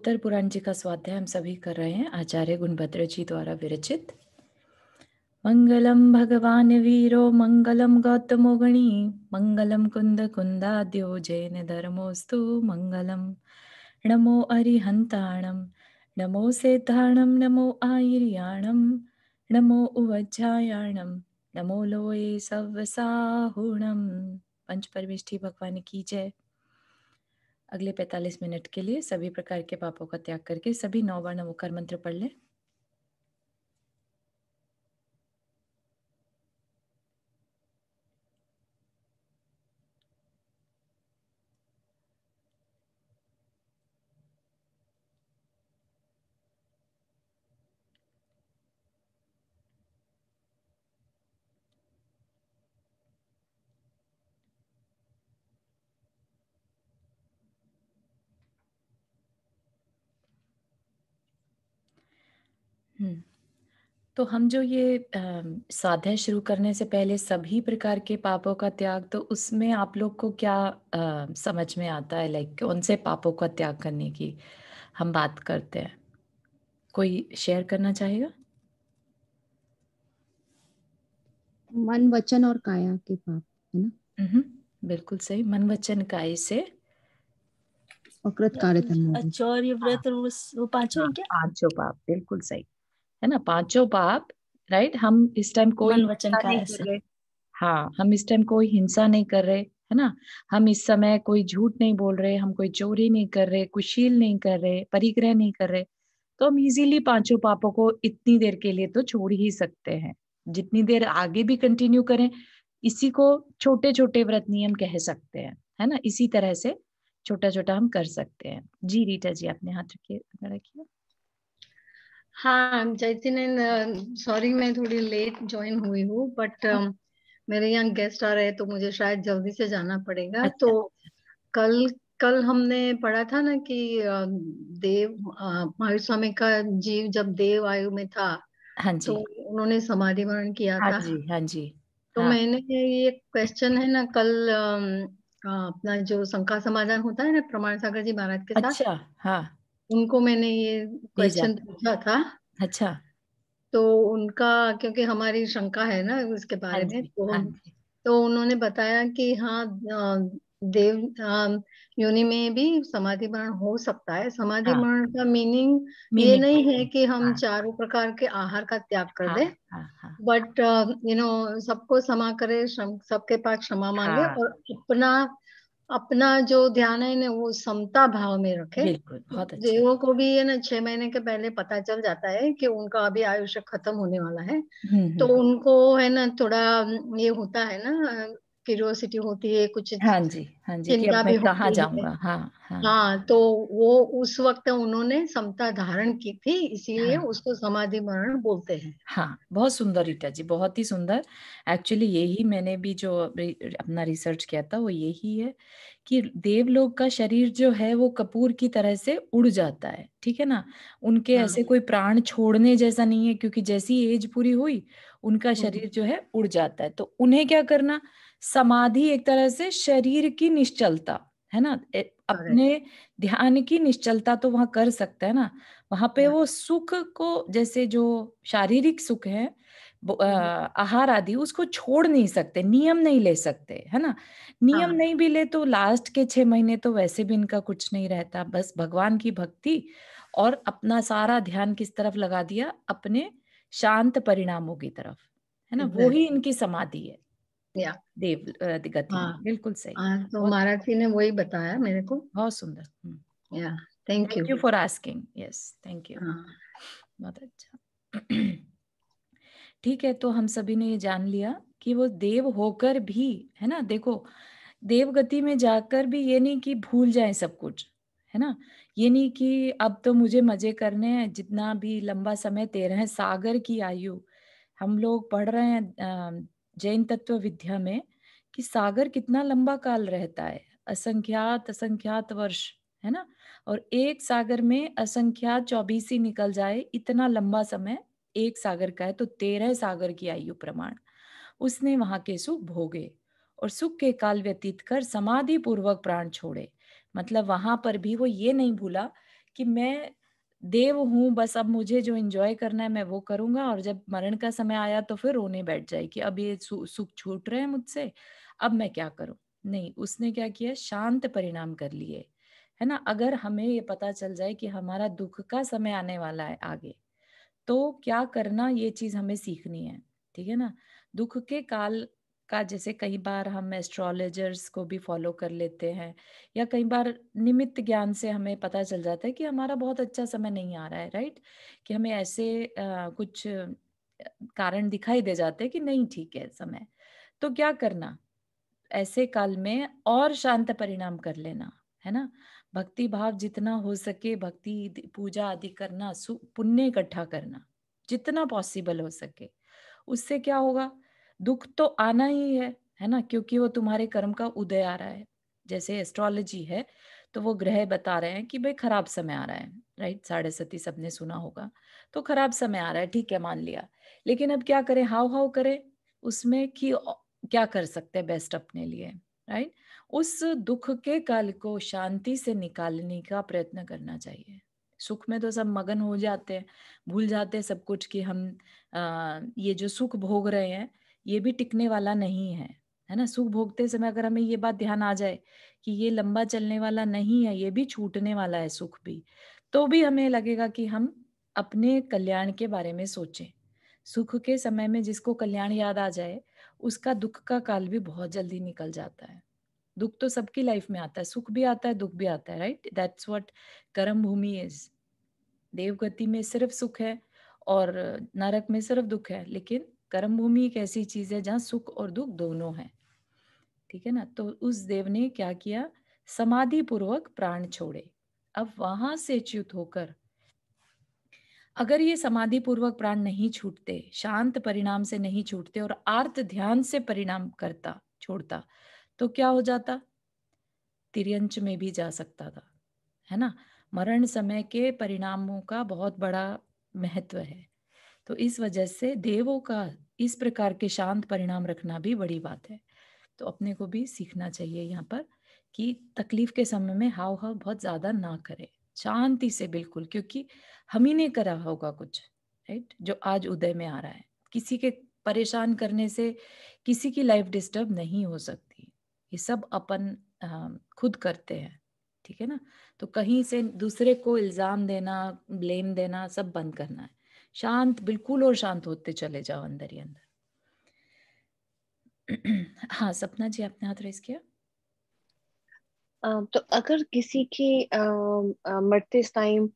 उत्तर पुराण जी का स्वाध्याय हम सभी कर रहे हैं, आचार्य गुणभद्र जी द्वारा विरचित। मंगलम भगवान वीरो मंगलम गौतमो गणी मंगलम कुंद कुंदाद्यो जैन धर्मोस्तु मंगलम। नमो अरिहंताणम नमो सेताणम नमो आयर्याणम नमो उवज्जायाणम नमो लोये सव्वसाहुणम। पंच परमेष्ठी भगवान की जय। अगले 45 मिनट के लिए सभी प्रकार के पापों का त्याग करके सभी 9 बार नमोकार मंत्र पढ़ लें। तो हम जो ये स्वाध्याय शुरू करने से पहले सभी प्रकार के पापों का त्याग, तो उसमें आप लोग को क्या समझ में आता है, लाइक कौन से पापों का त्याग करने की हम बात करते हैं? कोई शेयर करना चाहेगा? मन वचन और काया के पाप, है ना? बिल्कुल सही। मन वचन काया से अकृत कार्य आचौर्य व्रत और वो पांचों है क्या? पांचों पाप, बिल्कुल सही है ना, पांचों पाप। राइट। हम इस टाइम कोई मन वचन हिंसा नहीं काया कर से। रहे। हाँ, हम इस टाइम कोई हिंसा नहीं कर रहे, है ना। हम इस समय कोई झूठ नहीं बोल रहे, हम कोई चोरी नहीं कर रहे, कुशील नहीं कर रहे, परिग्रह नहीं कर रहे। तो हम इजीली पांचों पापों को इतनी देर के लिए तो छोड़ ही सकते हैं। जितनी देर आगे भी कंटिन्यू करें, इसी को छोटे छोटे व्रत नियम कह सकते हैं, है ना। इसी तरह से छोटा छोटा हम कर सकते हैं। जी रीटा जी, आपने हाथ रखिए। हाँ जैसी ने, सॉरी मैं थोड़ी लेट ज्वाइन हुई हूँ, बट मेरे यहाँ गेस्ट आ रहे हैं तो मुझे शायद जल्दी से जाना पड़ेगा। अच्छा। तो कल कल हमने पढ़ा था ना कि देव महावीर स्वामी का जीव जब देव आयु में था, हाँ जी, तो उन्होंने समाधि मरण किया हाँ था। जी, हाँ जी। तो हाँ, मैंने ये क्वेश्चन है ना, कल अपना जो शंका समाधान होता है ना प्रमाण सागर जी महाराज के साथ, अच्छा। हाँ, उनको मैंने ये भेजा। क्वेश्चन पूछा था। अच्छा। तो उनका, क्योंकि हमारी शंका है ना उसके हाँ बारे में, जी, हाँ जी। तो उन्होंने बताया कि हाँ, देव योनि में भी समाधि मरण हो सकता है। समाधि हाँ, मरण का मीनिंग ये मीनिंग। नहीं है कि हम हाँ, चारों प्रकार के आहार का त्याग कर हाँ, दें, हाँ, हाँ, बट सबको क्षमा करे, सबके पास क्षमा मांगे, हाँ, और अपना अपना जो ध्यान है ना वो समता भाव में रखे। बिल्कुल, बहुत अच्छा। देवों को भी ये ना 6 महीने के पहले पता चल जाता है कि उनका अभी आयुष्य खत्म होने वाला है। तो उनको है ना थोड़ा ये होता है ना, क्यूरियोसिटी होती है, कुछ हाँ जी, हाँ जी, कि चिंता अब मैं भी कहाँ होती है। जाऊंगा। हाँ, हाँ, हाँ, तो वो उस वक्त उन्होंने समता धारण की थी, इसीलिए हाँ, उसको समाधि मरण बोलते हैं। हाँ। बहुत सुंदर रीटा जी, बहुत ही सुंदर। एक्चुअली यही मैंने भी जो अपना रिसर्च किया था वो यही है कि देवलोक का शरीर जो है वो कपूर की तरह से उड़ जाता है, ठीक है ना। उनके हाँ। ऐसे कोई प्राण छोड़ने जैसा नहीं है, क्योंकि जैसी एज पूरी हुई उनका शरीर जो है उड़ जाता है। तो उन्हें क्या करना, समाधि एक तरह से शरीर की निश्चलता, है ना। अपने ध्यान की निश्चलता तो वहां कर सकता है ना। वहां पे वो सुख को, जैसे जो शारीरिक सुख है, आहार आदि, उसको छोड़ नहीं सकते, नियम नहीं ले सकते, है ना। नियम नहीं भी ले तो लास्ट के 6 महीने तो वैसे भी इनका कुछ नहीं रहता, बस भगवान की भक्ति और अपना सारा ध्यान किस तरफ लगा दिया, अपने शांत परिणामों की तरफ, है ना। वो ही इनकी समाधि है, या देव गति में। हाँ, बिल्कुल सही। तो बहुत महाराज जी ने वही बताया मेरे को। बहुत सुंदर। या thank thank you you. For asking. Yes, thank you. हाँ, बहुत अच्छा। ठीक है, तो हम सभी ने ये जान लिया कि वो देव होकर भी, है ना, देखो, देव गति में जाकर भी ये नहीं कि भूल जाए सब कुछ, है ना। ये नहीं कि अब तो मुझे मजे करने हैं, जितना भी लंबा समय 13 सागर की आयु। हम लोग पढ़ रहे हैं जैन तत्व विद्या में कि सागर कितना लंबा काल रहता है, असंख्यात असंख्यात वर्ष, है ना। और एक सागर में असंख्यात 24 ही निकल जाए, इतना लंबा समय एक सागर का है। तो 13 सागर की आयु प्रमाण उसने वहां के सुख भोगे और सुख के काल व्यतीत कर समाधि पूर्वक प्राण छोड़े। मतलब वहां पर भी वो ये नहीं भूला कि मैं देव हूँ, बस अब मुझे जो एंजॉय करना है मैं वो करूंगा, और जब मरण का समय आया तो फिर रोने बैठ जाए कि अब ये सुख छूट रहे हैं मुझसे, अब मैं क्या करूं। नहीं, उसने क्या किया, शांत परिणाम कर लिए, है ना। अगर हमें ये पता चल जाए कि हमारा दुख का समय आने वाला है आगे, तो क्या करना, ये चीज हमें सीखनी है, ठीक है ना। दुख के काल का, जैसे कई बार हम एस्ट्रोलॉजर्स को भी फॉलो कर लेते हैं, या कई बार निमित्त ज्ञान से हमें पता चल जाता है कि हमारा बहुत अच्छा समय नहीं आ रहा है, राइट। कि हमें ऐसे कुछ कारण दिखाई दे जाते हैं कि नहीं ठीक है समय, तो क्या करना, ऐसे काल में और शांत परिणाम कर लेना, है ना। भक्ति भाव जितना हो सके, भक्ति पूजा आदि करना, पुण्य इकट्ठा करना जितना पॉसिबल हो सके। उससे क्या होगा, दुख तो आना ही है ना, क्योंकि वो तुम्हारे कर्म का उदय आ रहा है। जैसे एस्ट्रोलॉजी है तो वो ग्रह बता रहे हैं कि भाई खराब समय आ रहा है, राइट। 7:30 सबने सुना होगा, तो खराब समय आ रहा है, ठीक है, मान लिया। लेकिन अब क्या करें, हाव हाव करें उसमें कि क्या कर सकते हैं बेस्ट अपने लिए, राइट। उस दुख के काल को शांति से निकालने का प्रयत्न करना चाहिए। सुख में तो सब मगन हो जाते हैं, भूल जाते हैं सब कुछ कि हम ये जो सुख भोग रहे हैं ये भी टिकने वाला नहीं है ना। सुख भोगते समय अगर हमें ये बात ध्यान आ जाए कि ये लंबा चलने वाला नहीं है, ये भी छूटने वाला है सुख भी, तो भी हमें लगेगा कि हम अपने कल्याण के बारे में सोचें। सुख के समय में जिसको कल्याण याद आ जाए, उसका दुख का काल भी बहुत जल्दी निकल जाता है। दुख तो सबकी लाइफ में आता है, सुख भी आता है, दुख भी आता है, राइट। दैट्स व्हाट कर्म भूमि इज। देवगति में सिर्फ सुख है और नरक में सिर्फ दुख है, लेकिन कर्म भूमि एक ऐसी चीज है जहाँ सुख और दुख दोनों है, ठीक है ना। तो उस देव ने क्या किया, समाधि पूर्वक प्राण छोड़े। अब वहां से च्युत होकर, अगर ये समाधि पूर्वक प्राण नहीं छूटते, शांत परिणाम से नहीं छूटते और आर्त ध्यान से परिणाम करता छोड़ता, तो क्या हो जाता, तिर्यंच में भी जा सकता था, है ना। मरण समय के परिणामों का बहुत बड़ा महत्व है। तो इस वजह से देवों का इस प्रकार के शांत परिणाम रखना भी बड़ी बात है। तो अपने को भी सीखना चाहिए यहाँ पर कि तकलीफ के समय में हाव हाव बहुत ज्यादा ना करें, शांति से बिल्कुल, क्योंकि हम ही ने करा होगा कुछ, राइट, जो आज उदय में आ रहा है। किसी के परेशान करने से किसी की लाइफ डिस्टर्ब नहीं हो सकती, ये सब अपन खुद करते हैं, ठीक है ना। तो कहीं से दूसरे को इल्जाम देना, ब्लेम देना, सब बंद करना है। शांत बिल्कुल, और शांत होते चले जाओ अंदर ही अंदर। हाँ सपना जी, आपने हाथ रेस किया। तो अगर किसी के मरते टाइम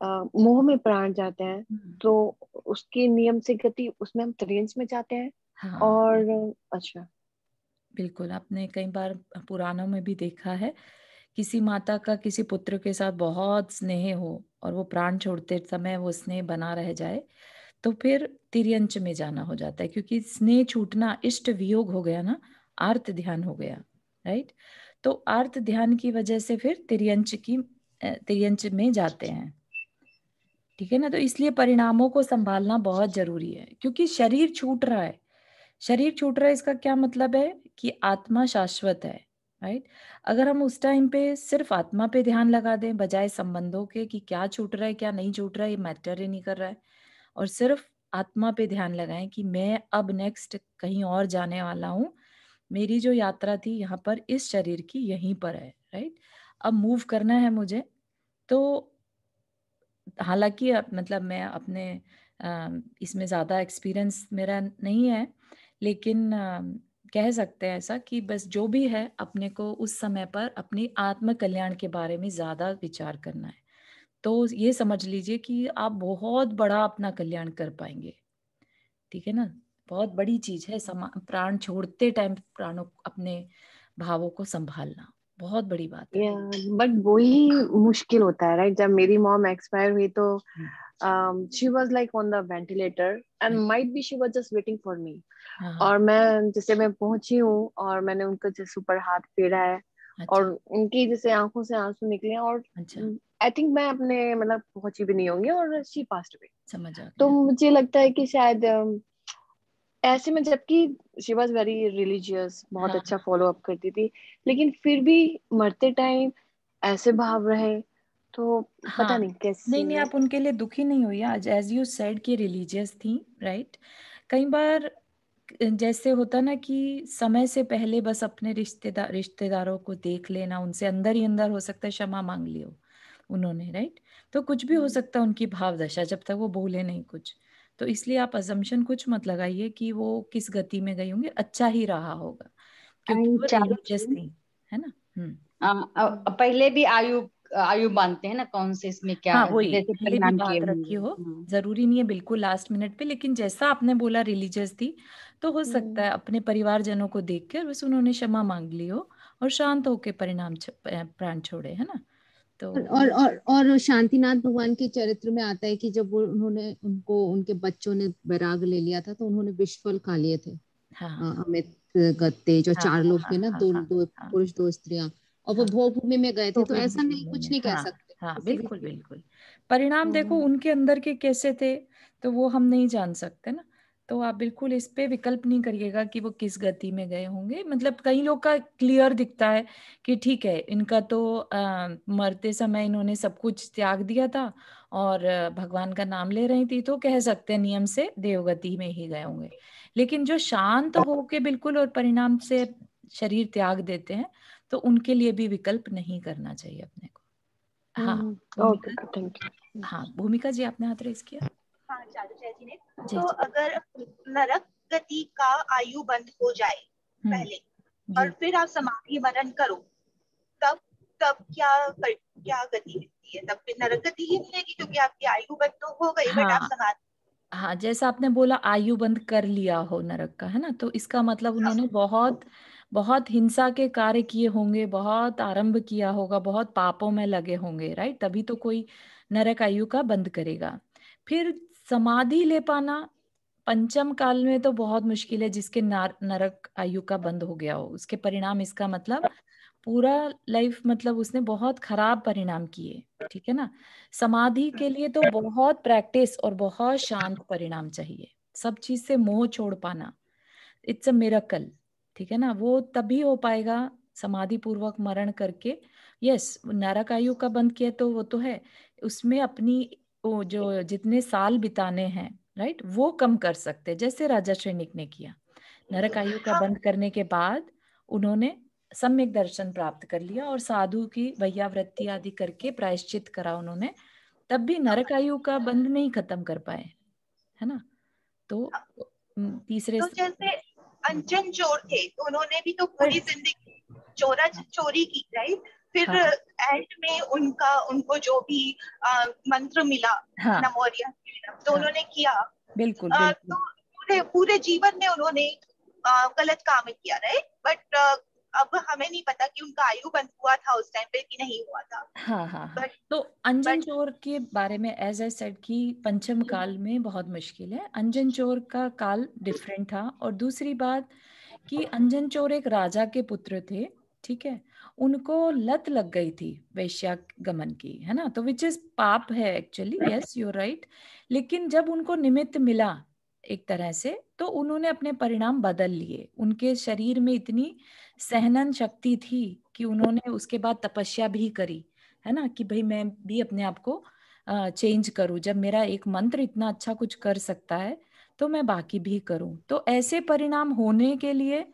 मोह में प्राण जाते हैं, तो उसकी नियम से गति उसमें हम त्रियंच में जाते हैं। हाँ, और अच्छा, बिल्कुल, आपने कई बार पुराणों में भी देखा है, किसी माता का किसी पुत्र के साथ बहुत स्नेह हो और वो प्राण छोड़ते समय वो स्नेह बना रह जाए, तो फिर तिर्यंच में जाना हो जाता है, क्योंकि स्नेह छूटना इष्ट वियोग हो गया ना, आर्त ध्यान हो गया, राइट। तो आर्त ध्यान की वजह से फिर तिर्यंच में जाते हैं, ठीक है ना। तो इसलिए परिणामों को संभालना बहुत जरूरी है, क्योंकि शरीर छूट रहा है। शरीर छूट रहा है, इसका क्या मतलब है कि आत्मा शाश्वत है, राइट। अगर हम उस टाइम पे सिर्फ आत्मा पे ध्यान लगा दें बजाय संबंधों के कि क्या छूट रहा है क्या नहीं छूट रहा है, ये मैटर ही नहीं कर रहा है, और सिर्फ आत्मा पे ध्यान लगाएं कि मैं अब नेक्स्ट कहीं और जाने वाला हूँ, मेरी जो यात्रा थी यहाँ पर इस शरीर की यहीं पर है, राइट। अब मूव करना है मुझे। तो हालांकि मतलब मैं अपने इसमें ज़्यादा एक्सपीरियंस मेरा नहीं है, लेकिन कह सकते हैं ऐसा कि बस जो भी है अपने को उस समय पर अपनी आत्म कल्याण के बारे में ज़्यादा विचार करना है। तो ये समझ लीजिए कि आप बहुत बड़ा अपना कल्याण कर पाएंगे, ठीक है ना। बहुत बड़ी चीज है प्राण छोड़ते टाइम प्राणों अपने भावों को संभालना, बहुत बड़ी बात है। बट वही मुश्किल होता है, राइट। जब मेरी मॉम एक्सपायर हुई तो she was like on the ventilator and might be she was just waiting for me. और मैं जैसे मैं पहुंची हूँ और मैंने उनका जैसे ऊपर हाथ फेरा है, अच्छा। और उनकी जैसे आंखों से आंसू निकले, और आई थिंक मैं अपने मतलब पहुंची भी नहीं होंगी और शी पास्ड अवे। समझ आ गया। तो मुझे लगता है कि शायद ऐसे में, जबकि शी वॉज वेरी रिलीजियस, बहुत अच्छा फॉलो अप करती थी, लेकिन फिर भी मरते टाइम ऐसे भाव रहे, तो पता हाँ नहीं कैसे। नहीं आप उनके लिए दुखी नहीं हुई आज, एज यू सेड कि रिलीजियस थी, राइट। कई बार जैसे होता ना कि समय से पहले बस अपने रिश्तेदारों को देख लेना, उनसे अंदर ही अंदर हो सकता है क्षमा मांग लियो उन्होंने, राइट। तो कुछ भी हो सकता है उनकी भाव दशा, जब तक वो बोले नहीं कुछ। तो इसलिए आप अजम्पशन कुछ मत लगाइए कि वो किस गति में गई होंगी, अच्छा ही रहा होगा क्योंकि वो रिलीजियस थी, है ना। पहले भी आयु बांधते हैं ना, कौन से इसमें क्या हाँ वही जैसे पहले भी परिणाम किए बात रखी हो, होंगे। जरूरी नहीं है बिल्कुल लास्ट मिनट पे, लेकिन जैसा आपने बोला रिलीजियस थी तो हो सकता है अपने परिवारजनों को देख कर बस उन्होंने क्षमा मांग ली हो और शांत होके प्राण छोड़े, है ना। तो और शांतिनाथ भगवान के चरित्र में आता है कि जब वो उन्होंने उनको उनके बच्चों ने वैराग ले लिया था तो उन्होंने विषफल खा लिए थे। हाँ अमित गत्ते जो हाँ चार लोग हाँ थे ना, हाँ दो हाँ दो हाँ पुरुष दो स्त्रियां, और वो हाँ भोग भूमि में गए थे, तो तो फिर ऐसा नहीं, भी कुछ उन्होंने, नहीं कह हाँ सकते हाँ किसी भी बिल्कुल बिल्कुल। परिणाम देखो उनके अंदर के कैसे थे तो वो हम नहीं जान सकते ना। तो आप बिल्कुल इस पे विकल्प नहीं करिएगा कि वो किस गति में गए होंगे। मतलब कई लोग का क्लियर दिखता है कि ठीक है इनका तो मरते समय इन्होंने सब कुछ त्याग दिया था और भगवान का नाम ले रही थी, तो कह सकते हैं नियम से देवगति में ही गए होंगे। लेकिन जो शांत होके बिल्कुल और परिणाम से शरीर त्याग देते हैं तो उनके लिए भी विकल्प नहीं करना चाहिए अपने को। हाँ ओके भूमिका, थैंक यू। हाँ भूमिका जी आपने हाथ रेस किया। हाँ चाचा जी ने जी तो जी अगर नरक गति का आयु बंद हो जाए पहले और जी फिर आप समाधि मरण करो, तब तब क्या गति मिलती है? तब फिर नरक गति ही मिलेगी क्योंकि आपकी आयु बंद तो हो गई, बट आप हाँ समाधि। हाँ जैसा आपने बोला आयु बंद कर लिया हो नरक का, है ना, तो इसका मतलब उन्होंने बहुत बहुत हिंसा के कार्य किए होंगे, बहुत आरंभ किया होगा, बहुत पापों में लगे होंगे, राइट। तभी तो कोई नरक आयु का बंद करेगा। फिर समाधि ले पाना पंचम काल में तो बहुत मुश्किल है, जिसके नरक आयु का बंद हो गया हो उसके परिणाम, इसका मतलब पूरा लाइफ मतलब उसने बहुत खराब परिणाम किए, ठीक है ना। समाधि के लिए तो बहुत प्रैक्टिस और बहुत शांत परिणाम चाहिए, सब चीज से मोह छोड़ पाना, इट्स अ मिरेकल, ठीक है ना। वो तभी हो पाएगा समाधि पूर्वक मरण करके। यस नरक आयु का बंद किया तो वो तो है, उसमें अपनी वो जो जितने साल बिताने हैं, राइट, वो कम कर सकते, जैसे राजा सैनिक ने किया। नरक आयु का बंद करने के बाद उन्होंने सम्यक दर्शन प्राप्त कर लिया और साधु की वैयावृत्ति आदि करके प्रायश्चित करा उन्होंने, तब भी नरक आयु का बंद नहीं खत्म कर पाए, है ना। तो तीसरे तो जैसे अंजन चोर थे तो उन्होंने भी तो पूरी जिंदगी चोरी की, राइट। फिर हाँ एंड में उनको जो भी मंत्र मिला हाँ नमोरिया तो हाँ उन्होंने किया। बिल्कुल तो पूरे जीवन में उन्होंने गलत काम किया, राइट। बट अब हमें नहीं पता कि उनका आयु बंद हुआ था उस टाइम पे कि नहीं हुआ था। हाँ हाँ हाँ। बट तो अंजन चोर के बारे में एज आई सेड कि पंचम काल में बहुत मुश्किल है, अंजन चोर का काल डिफरेंट था। और दूसरी बात कि अंजन चोर एक राजा के पुत्र थे, ठीक है, उनको लत लग गई थी वैश्यागमन की, है ना, तो विच इज पाप है एक्चुअली, यस यू राइट। लेकिन जब उनको निमित्त मिला एक तरह से तो उन्होंने अपने परिणाम बदल लिए, उनके शरीर में इतनी सहनन शक्ति थी कि उन्होंने उसके बाद तपस्या भी करी, है ना, कि भाई मैं भी अपने आप को चेंज करूं, जब मेरा एक मंत्र इतना अच्छा कुछ कर सकता है तो मैं बाकी भी करूं। तो ऐसे परिणाम होने के लिए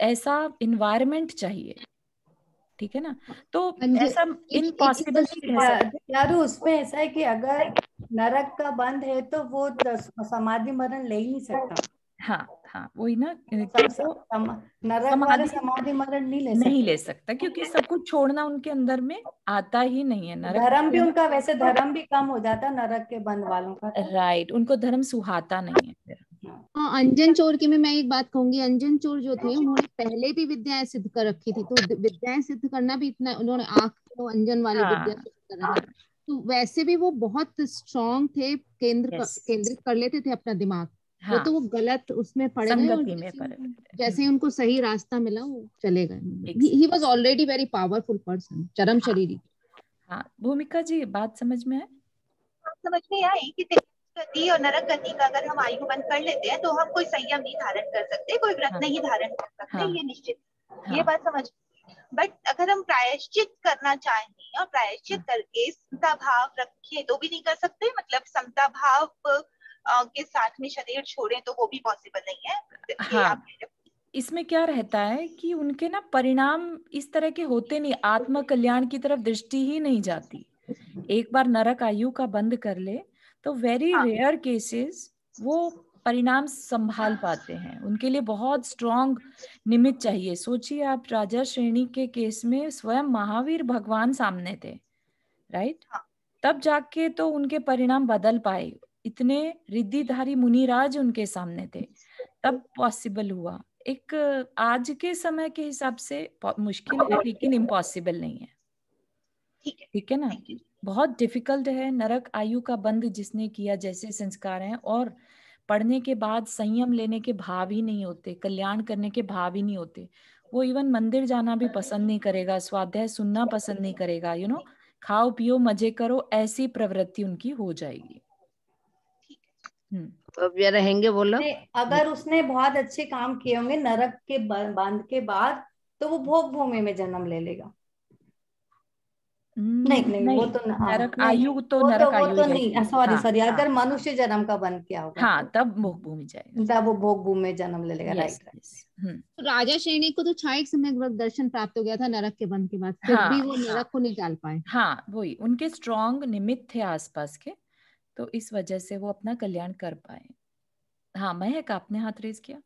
ऐसा इन्वायरमेंट चाहिए, ठीक है ना। तो ऐसा इम्पॉसिबल नहीं कह सकते। यारो उसमें ऐसा है कि अगर नरक का बंद है तो वो समाधि मरण ले ही नहीं सकता। हाँ हाँ वही ना कि वो नरक वाला समाधि मरण नहीं ले सकता क्योंकि सब कुछ छोड़ना उनके अंदर में आता ही नहीं है। नरक धर्म भी उनका वैसे धर्म भी कम हो जाता नरक के बंद वालों का, राइट, उनको धर्म सुहाता नहीं है फिर। हाँ, अंजन चोर की में मैं एक बात कहूंगी, अंजन चोर जो थे उन्होंने पहले भी विद्याएं सिद्ध कर रखी थी, तो विद्याएं सिद्ध करना भी इतना, उन्होंने आंख को अंजन वाली विद्या सिद्ध कर रखी, तो वैसे भी वो बहुत स्ट्रांग थे, केंद्रित कर लेते थे अपना दिमाग। वो तो वो गलत उसमें पड़ गए और जैसे ही उनको सही रास्ता मिला वो चले गए। He was already very powerful person, चरम शरीरी। हाँ भूमिका जी बात समझ में है? समझ में आई कि गति और नरक गति का अगर हम आयु बंद कर लेते हैं तो हम कोई संयम नहीं धारण कर सकते, कोई व्रत नहीं धारण कर सकते, ये निश्चित, ये बात समझ। बट अगर हम प्रायश्चित करना चाहें और प्रायश्चित करके समता भाव रखें तो भी नहीं कर सकते, मतलब समता भाव के साथ में शरीर छोड़ें तो वो भी पॉसिबल नहीं है। हाँ, इसमें क्या रहता है कि उनके ना परिणाम इस तरह के होते नहीं, आत्म कल्याण की तरफ दृष्टि ही नहीं जाती। एक बार नरक आयु का बंद कर ले तो वेरी रेयर केसेस वो परिणाम संभाल पाते हैं। उनके लिए बहुत स्ट्रॉन्ग निमित्त चाहिए। सोचिए आप, राजा श्रेणी के केस में स्वयं महावीर भगवान सामने थे, राइट? तब जाके तो उनके परिणाम बदल पाए। इतने रिद्धिधारी मुनिराज उनके सामने थे, तब पॉसिबल हुआ। एक आज के समय के हिसाब से मुश्किल है, लेकिन इम्पॉसिबल नहीं है। ठीक है ना? बहुत डिफिकल्ट है। नरक आयु का बंद जिसने किया, जैसे संस्कार हैं, और पढ़ने के बाद संयम लेने के भाव ही नहीं होते, कल्याण करने के भाव ही नहीं होते, वो इवन मंदिर जाना भी पसंद नहीं करेगा, स्वाध्याय सुनना पसंद नहीं करेगा, खाओ पियो मजे करो, ऐसी प्रवृत्ति उनकी हो जाएगी। तो अब ये रहेंगे बोलो। अगर उसने बहुत अच्छे काम किए होंगे नरक के बंद के बाद, तो वो भोग भूमि में जन्म ले लेगा। नहीं, वो तो नरक आयु तो नरक आयु तो नहीं, सॉरी, अगर मनुष्य जन्म का बंद किया होगा, हाँ, तब भोग भूमि जाएगा, तब वो भोग भूमि में जन्म ले लेगा। राइट। राजा श्रेणी को तो क्षणिक समय दर्शन प्राप्त हो गया था नरक के बंद के बाद, फिर भी वो नरक को नहीं टाल पाए। हाँ, वही उनके स्ट्रॉन्ग निमित्त थे आसपास के, तो इस वजह से वो अपना कल्याण कर पाए। हाँ, महक आपने हाथ रेज किया।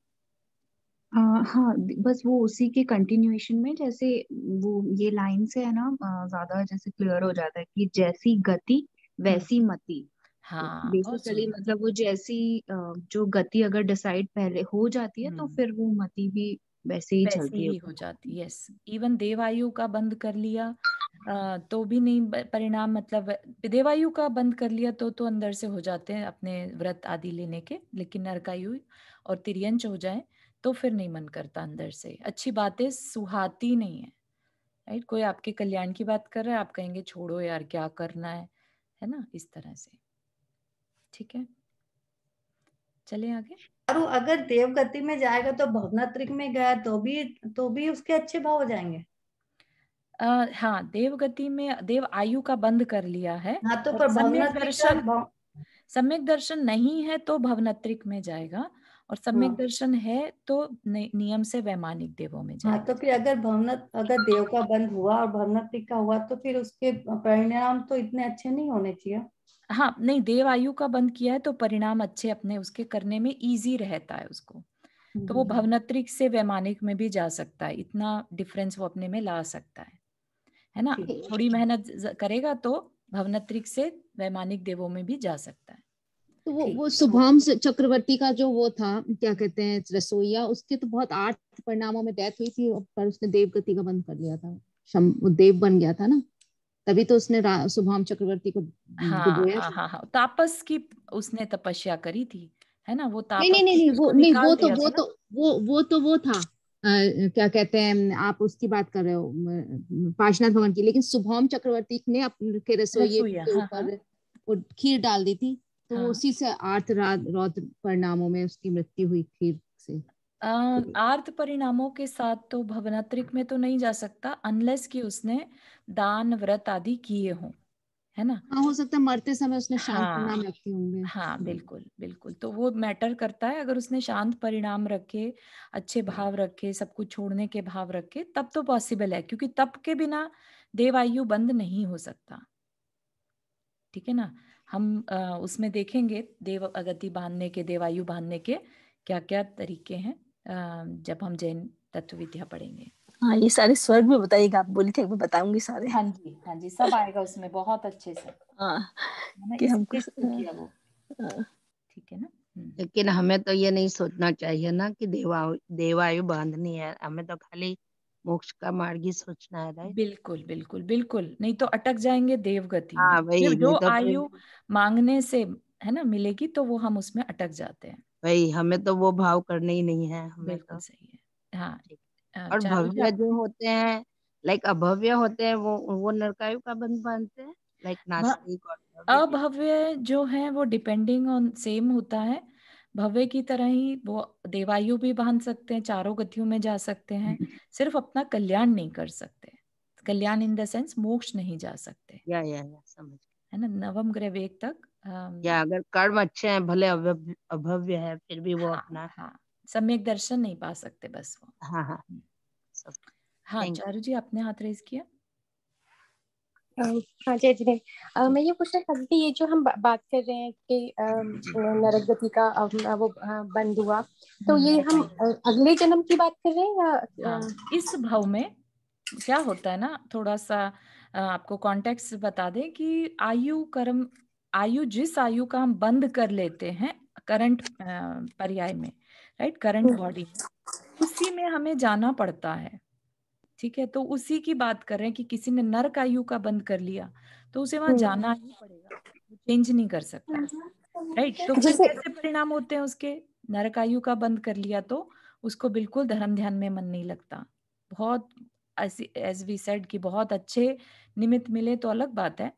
हाँ, बस वो उसी के कंटिन्यूएशन में, जैसे वो ये लाइन से है ना, ज्यादा जैसे क्लियर हो जाता है कि जैसी गति वैसी मति। हाँ, बेसिकली मतलब वो जैसी जो गति अगर डिसाइड पहले हो जाती है तो फिर वो मति भी वैसे ही चलती है, हो जाती है। यस, इवन देवायु का बंद कर लिया तो भी नहीं परिणाम, मतलब देवायु का बंद कर लिया तो अंदर से हो जाते हैं अपने व्रत आदि लेने के, लेकिन नरकायु और तिर्यंच हो जाए तो फिर नहीं मन करता अंदर से, अच्छी बातें सुहाती नहीं है, राइट? कोई आपके कल्याण की बात कर रहा है, आप कहेंगे छोड़ो यार क्या करना है ना, इस तरह से। ठीक है, चले आगे। और अगर देवगति में जाएगा तो भवनात्रिक में गया तो भी उसके अच्छे भाव हो जाएंगे। हाँ, देवगति में देव आयु का बंद कर लिया है। हाँ, तो पर सम्यक दर्शन नहीं है तो भवनात्रिक में जाएगा, और सम्यक दर्शन है तो नियम से वैमानिक देवों में जाएगा। हाँ, तो फिर अगर देव का बंद हुआ और भवनात्रिक का हुआ तो फिर उसके परिणाम तो इतने अच्छे नहीं होने चाहिए। हाँ, नहीं, देव आयु का बंद किया है तो परिणाम अच्छे अपने उसके करने में इजी रहता है उसको, तो वो भवनात्रिक से वैमानिक में भी जा सकता है, इतना डिफरेंस वो अपने में ला सकता है ना? थोड़ी मेहनत करेगा तो भवनात्रिक से वैमानिक देवों में भी जा सकता है। तो वो शुभाम चक्रवर्ती का जो वो था, क्या कहते हैं, रसोईया, उसके तो बहुत 8 परिणामों में डेथ हुई थी, पर उसने देवगति का बंद कर लिया था, वो देव बन गया था ना, तभी तो उसने शुभाम चक्रवर्ती को डुबोया। हाँ, तापस की उसने तपस्या करी थी, है ना? वो तापस नहीं, वो था क्या कहते हैं, आप उसकी बात कर रहे हो पार्श्वनाथ भगवान की, लेकिन शुभाम चक्रवर्ती ने अपने रसोइये के ऊपर वो खीर डाल दी थी, तो वो उसी से 8 रौद्र परिणामों में उसकी मृत्यु हुई खीर से। आर्थ परिणामों के साथ तो भवनात्रिक में तो नहीं जा सकता, अनलेस कि उसने दान व्रत आदि किए हों, है ना? हाँ, हो सकता है मरते समय उसने शांत परिणाम रखे होंगे। हाँ, बिल्कुल, तो वो मैटर करता है। अगर उसने शांत परिणाम रखे, अच्छे भाव रखे, सब कुछ छोड़ने के भाव रखे, तब तो पॉसिबल है, क्योंकि तप के बिना देवायु बंद नहीं हो सकता। ठीक है ना? हम उसमें देखेंगे देव अगति बांधने के, देवायु बांधने के क्या क्या तरीके हैं जब हम जैन तत्व विद्या पढ़ेंगे। हाँ, ये सारे स्वर्ग में बताइएगा, आप बोली थी मैं बताऊंगी सारे। हाँ जी, सब आएगा उसमें बहुत अच्छे से। हाँ, कि हमको किया वो। ठीक है ना? लेकिन हमें तो ये नहीं सोचना चाहिए ना कि देवायु बांधनी है, हमें तो खाली मोक्ष का मार्ग ही सोचना है, राइट? बिल्कुल, नहीं तो अटक जाएंगे देवगति में। वही, जो आयु मांगने से है ना मिलेगी, तो वो हम उसमें अटक जाते हैं। वही, हमें तो वो भाव करने ही नहीं है, हमें बिल्कुल तो सही है। हाँ, और भव्य जो होते हैं, लाइक अभव्य होते हैं, वो नरकायु का बंध बांधते हैं, लाइक नास्तिक और अभव्य जो है वो डिपेंडिंग ऑन सेम होता है, भव्य की तरह ही वो देवायु भी बांध सकते हैं, चारों गतियों में जा सकते हैं, सिर्फ अपना कल्याण नहीं कर सकते। कल्याण इन द सेंस मोक्ष नहीं जा सकते। या समझ, है ना, नवम ग्रह वेग तक। या अगर कर्म अच्छे हैं, भले अभव्य है, फिर भी वो अपना सम्यक दर्शन नहीं पा सकते बस वो। हाँ चारू जी आपने हाथ रेज किया। हाँ जय जी। मैं ये पूछना चाहती थी, ये जो हम बात कर रहे हैं कि नरक गति का वो बंद हुआ, तो ये हम अगले जन्म की बात कर रहे हैं या इस भाव में क्या होता है ना, थोड़ा सा आपको कॉन्टेक्स्ट बता दें कि आयु जिस आयु का हम बंद कर लेते हैं करंट पर्याय में, राइट, करंट बॉडी में, उसी में हमें जाना पड़ता है। ठीक है, तो उसी की बात कर रहे हैं कि किसी ने नरक आयु का बंद कर लिया तो उसे वहां जाना ही पड़ेगा, चेंज नहीं कर सकता, राइट। तो फिर कैसे परिणाम होते हैं उसके? नरक आयु का बंद कर लिया तो उसको बिल्कुल धर्म ध्यान में मन नहीं लगता। बहुत एज वी सेड कि बहुत अच्छे निमित्त मिले तो अलग बात है।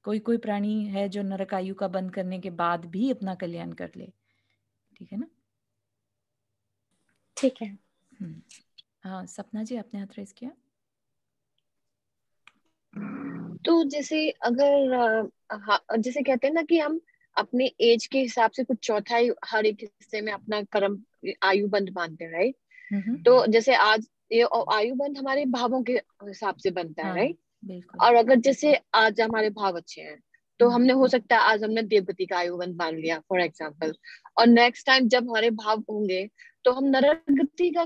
कोई कोई प्राणी है जो नरक आयु का बंद करने के बाद भी अपना कल्याण कर ले। ठीक है ना? ठीक है। हाँ सपना जी आपने हाथ रेज किया। तो जैसे अगर जैसे कहते हैं ना कि हम अपने एज के हिसाब से कुछ चौथाई हर एक हिस्से में अपना कर्म आयु बंद मानते हैं, राइट। तो जैसे आज ये आयु बंद हमारे भावों के हिसाब से बनता है, राइट। और अगर जैसे आज हमारे भाव अच्छे हैं तो हमने हो सकता है आज हमने देवगति का आयु बंद मान लिया फॉर एग्जाम्पल, और नेक्स्ट टाइम जब हमारे भाव होंगे तो हम नरक गति का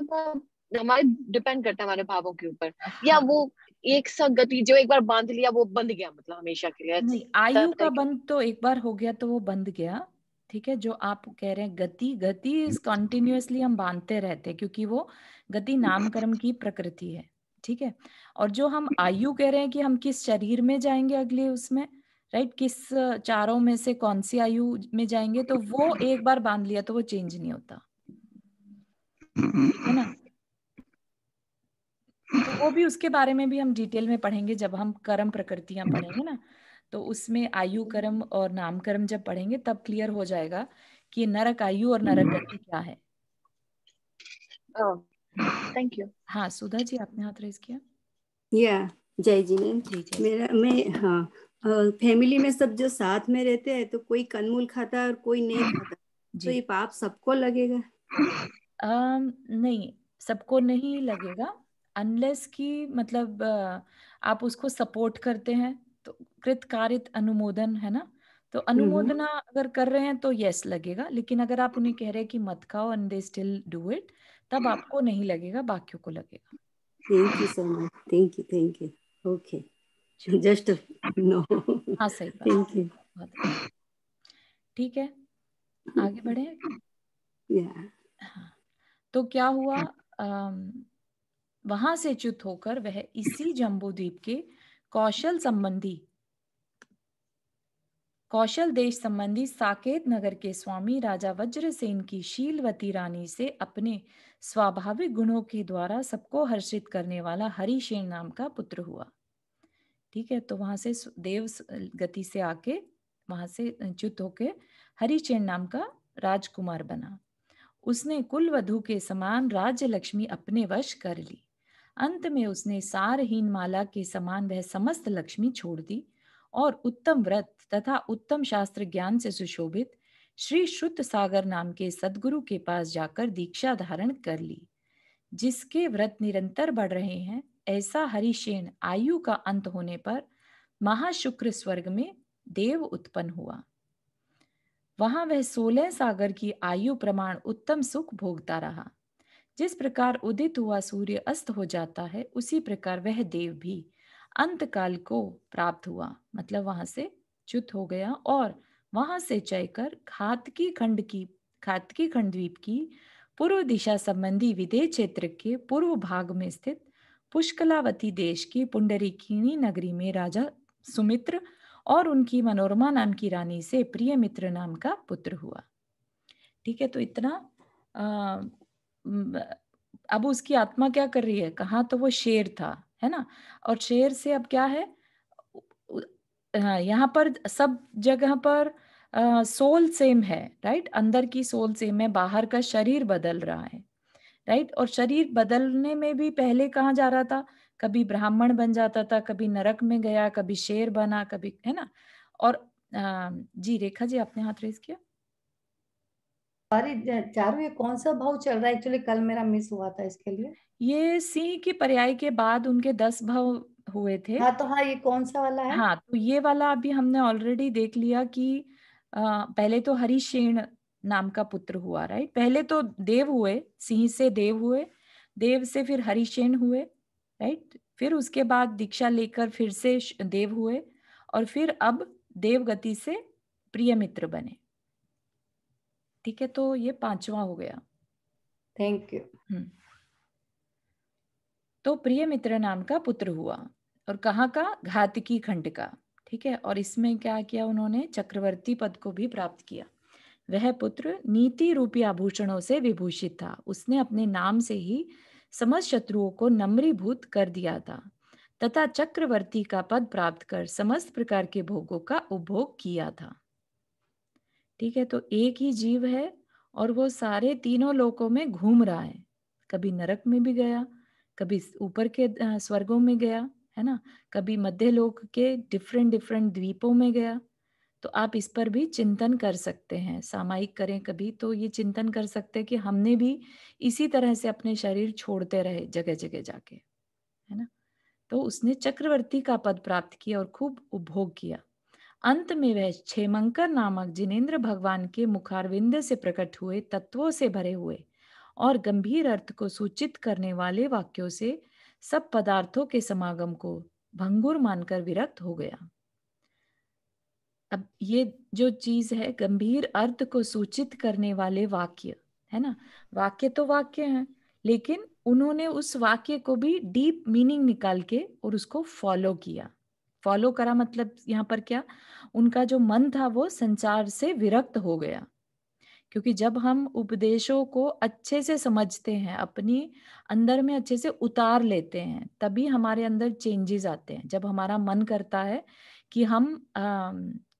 हमारे डिपेंड करता है हमारे भावों के ऊपर, या वो एक सा गति जो एक बार बांध लिया वो बंद गया, मतलब हमेशा के लिए। नहीं, आयु का बंद तो एक बार हो गया तो वो बंद गया। ठीक है, जो आप कह रहे हैं गति इज कंटिन्यूअसली हम बांधते रहते हैं क्योंकि वो गति नामकर्म की प्रकृति है। ठीक है, और जो हम आयु कह रहे हैं कि हम किस शरीर में जाएंगे अगले उसमें, राइट, किस चारों में से कौन सी आयु में जाएंगे, तो वो एक बार बांध लिया तो वो चेंज नहीं होता, है ना। तो वो भी उसके बारे में भी हम डिटेल में पढ़ेंगे जब हम कर्म प्रकृतियां पढ़ेंगे ना, तो उसमें आयु कर्म और नाम कर्म जब पढ़ेंगे तब क्लियर हो जाएगा कि नरक आयु और नरक गति क्या है। Thank you. हाँ सुधा जी आपने हाथ रेज किया। जय जी मैं फैमिली में सब जो साथ में रहते हैं तो कोई कंदमूल खाता और कोई नहीं खाता, तो ये पाप सबको लगेगा? नहीं, सबको नहीं लगेगा, अनलेस कि मतलब आप उसको सपोर्ट करते हैं तो कृतकारित अनुमोदन, है ना, तो अनुमोदना अगर कर रहे हैं तो यस लगेगा, लेकिन अगर आप उन्हें कह रहे हैं कि मत खाओ and they still do it, तब आपको नहीं लगेगा, बाकियों को लगेगा। Thank you so much, thank you okay, just no. हाँ सही बात, थैंक यू। ठीक है, आगे बढ़े। हाँ, तो क्या हुआ, वहां से च्युत होकर वह इसी जम्बूद्वीप के कौशल देश संबंधी साकेत नगर के स्वामी राजा वज्रसेन की शीलवती रानी से अपने स्वाभाविक गुणों के द्वारा सबको हर्षित करने वाला हरिशेन नाम का पुत्र हुआ। ठीक है, तो वहां से देव गति से आके वहां से च्युत होके हरिशेन नाम का राजकुमार बना। उसने कुलवधू के समान राज्य लक्ष्मी अपने वश कर ली। अंत में उसने सारहीन माला के समान वह समस्त लक्ष्मी छोड़ दी और उत्तम व्रत तथा उत्तम शास्त्र ज्ञान से सुशोभित श्री श्रुत सागर नाम के सद्गुरु के पास जाकर दीक्षा धारण कर ली। जिसके व्रत निरंतर बढ़ रहे हैं, ऐसा हरिशेन आयु का अंत होने पर महाशुक्र स्वर्ग में देव उत्पन्न हुआ। वहां वह 16 सागर की आयु प्रमाण उत्तम सुख भोगता रहा। जिस प्रकार उदित हुआ सूर्य अस्त हो जाता है, उसी प्रकार वह देव भी अंत काल को प्राप्त हुआ, मतलब वहां से च्युत हो गया और वहां से चयकर खातकी खंड द्वीप की पूर्व दिशा संबंधी विदेह क्षेत्र के पूर्व भाग में स्थित पुष्कलावती देश की पुंडरीकिनी नगरी में राजा सुमित्र और उनकी मनोरमा नाम की रानी से प्रिय मित्र नाम का पुत्र हुआ। ठीक है, तो इतना अब उसकी आत्मा क्या कर रही है, कहाँ तो वो शेर था, है ना, और शेर से अब क्या है, यहाँ पर सब जगह पर सोल सेम है, राइट, अंदर की सोल सेम है, बाहर का शरीर बदल रहा है, राइट। और शरीर बदलने में भी पहले कहाँ जा रहा था, कभी ब्राह्मण बन जाता था, कभी नरक में गया, कभी शेर बना, कभी, है ना। और जी रेखा जी आपने हाथ रेज किया। अरे चारू, ये कौन सा भाव चल रहा है? एक्चुअली कल मेरा मिस हुआ था, इसके लिए। ये सिंह की पर्याय के बाद उनके 10 भाव हुए थे। हाँ, तो हाँ, ये कौन सा वाला है? हाँ, तो ये वाला अभी हमने ऑलरेडी देख लिया कि पहले तो हरिशेन नाम का पुत्र हुआ, राइट। पहले तो देव हुए, सिंह से देव हुए, देव से फिर हरिशेन हुए, राइट। फिर उसके बाद दीक्षा लेकर फिर से देव हुए, और फिर अब देवगति से प्रिय मित्र बने। ठीक है, तो ये 5वां हो गया। Thank you. तो प्रिय मित्र नाम का पुत्र हुआ, और कहाँ का, घातकी खंड का। ठीक है, और इसमें क्या किया उन्होंने, चक्रवर्ती पद को भी प्राप्त किया। वह पुत्र नीति रूपी आभूषणों से विभूषित था। उसने अपने नाम से ही समस्त शत्रुओं को नम्रीभूत कर दिया था, तथा चक्रवर्ती का पद प्राप्त कर समस्त प्रकार के भोगों का उपभोग किया था। ठीक है, तो एक ही जीव है और वो सारे तीनों लोकों में घूम रहा है। कभी नरक में भी गया, कभी ऊपर के स्वर्गों में गया, है ना, कभी मध्य लोक के डिफरेंट डिफरेंट द्वीपों में गया। तो आप इस पर भी चिंतन कर सकते हैं, सामायिक करें कभी तो ये चिंतन कर सकते हैं कि हमने भी इसी तरह से अपने शरीर छोड़ते रहे जगह जगह जाके, है ना। तो उसने चक्रवर्ती का पद प्राप्त किया और खूब उपभोग किया। अंत में वह क्षेमंकर नामक जिनेंद्र भगवान के मुखारविंद से प्रकट हुए तत्वों से भरे हुए और गंभीर अर्थ को सूचित करने वाले वाक्यों से सब पदार्थों के समागम को भंगुर मानकर विरक्त हो गया। अब ये जो चीज है, गंभीर अर्थ को सूचित करने वाले वाक्य, है ना, वाक्य तो वाक्य हैं, लेकिन उन्होंने उस वाक्य को भी डीप मीनिंग निकाल के और उसको फॉलो किया। फॉलो करा मतलब यहाँ पर क्या, उनका जो मन था वो संसार से विरक्त हो गया। क्योंकि जब हम उपदेशों को अच्छे से समझते हैं, अपनी अंदर में अच्छे से उतार लेते हैं, तभी हमारे अंदर चेंजेस आते हैं। जब हमारा मन करता है कि हम